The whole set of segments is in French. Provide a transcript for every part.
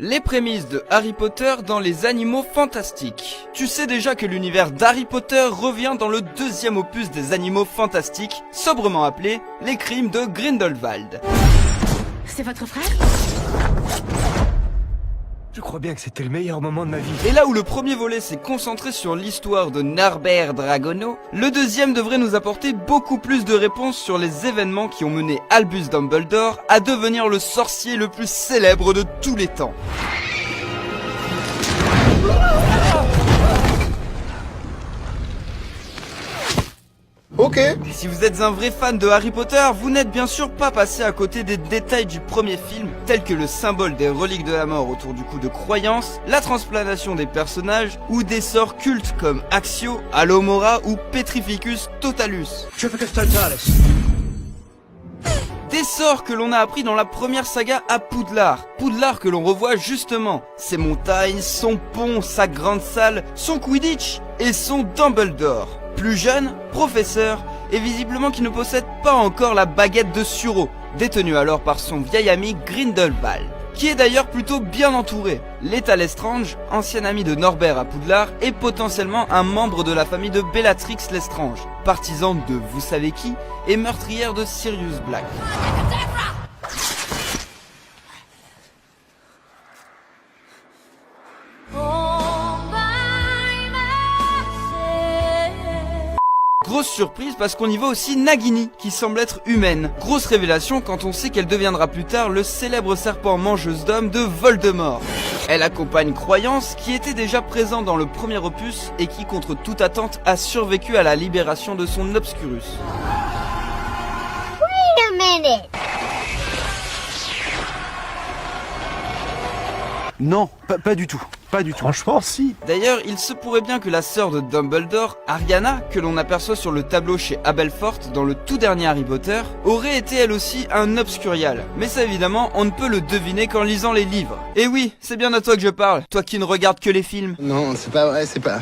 Les prémices de Harry Potter dans les animaux fantastiques. Tu sais déjà que l'univers d'Harry Potter revient dans le deuxième opus des animaux fantastiques, sobrement appelé Les Crimes de Grindelwald. C'est votre frère ? Je crois bien que c'était le meilleur moment de ma vie. Et là où le premier volet s'est concentré sur l'histoire de Norbert Dragono, le deuxième devrait nous apporter beaucoup plus de réponses sur les événements qui ont mené Albus Dumbledore à devenir le sorcier le plus célèbre de tous les temps. Ok. Si vous êtes un vrai fan de Harry Potter, vous n'êtes bien sûr pas passé à côté des détails du premier film, tels que le symbole des reliques de la mort autour du cou de croyance, la transplantation des personnages, ou des sorts cultes comme Accio, Alomora ou Petrificus Totalus. Des sorts que l'on a appris dans la première saga à Poudlard. Poudlard que l'on revoit justement. Ses montagnes, son pont, sa grande salle, son Quidditch et son Dumbledore. Plus jeune, professeur, et visiblement qui ne possède pas encore la baguette de Suro, détenue alors par son vieil ami Grindelwald, qui est d'ailleurs plutôt bien entouré. L'état Lestrange, ancien ami de Norbert à Poudlard, est potentiellement un membre de la famille de Bellatrix Lestrange, partisane de vous savez qui, et meurtrière de Sirius Black. Grosse surprise parce qu'on y voit aussi Nagini, qui semble être humaine. Grosse révélation quand on sait qu'elle deviendra plus tard le célèbre serpent mangeuse d'hommes de Voldemort. Elle accompagne Croyance, qui était déjà présent dans le premier opus et qui, contre toute attente, a survécu à la libération de son Obscurus. Wait a minute. Non, pas du tout. Pas du tout. Franchement, si. D'ailleurs, il se pourrait bien que la sœur de Dumbledore, Ariana, que l'on aperçoit sur le tableau chez Abelfort dans le tout dernier Harry Potter, aurait été elle aussi un Obscurial. Mais ça évidemment, on ne peut le deviner qu'en lisant les livres. Et oui, c'est bien à toi que je parle, toi qui ne regardes que les films. Non, c'est pas vrai, c'est pas...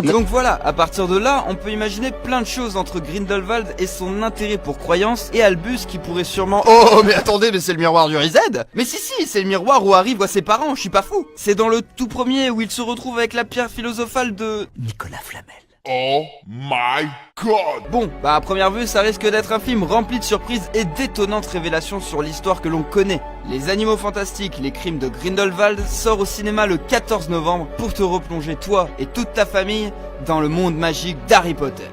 Donc voilà, à partir de là, on peut imaginer plein de choses entre Grindelwald et son intérêt pour Croyance, et Albus qui pourrait sûrement... Oh, mais attendez, mais c'est le miroir du Rized. Mais si, c'est le miroir où Harry voit ses parents, je suis pas fou. C'est dans le tout premier où il se retrouve avec la pierre philosophale de... Nicolas Flamel. Oh my god! Bon, à première vue, ça risque d'être un film rempli de surprises et d'étonnantes révélations sur l'histoire que l'on connaît. Les Animaux Fantastiques, les Crimes de Grindelwald sort au cinéma le 14 novembre pour te replonger toi et toute ta famille dans le monde magique d'Harry Potter.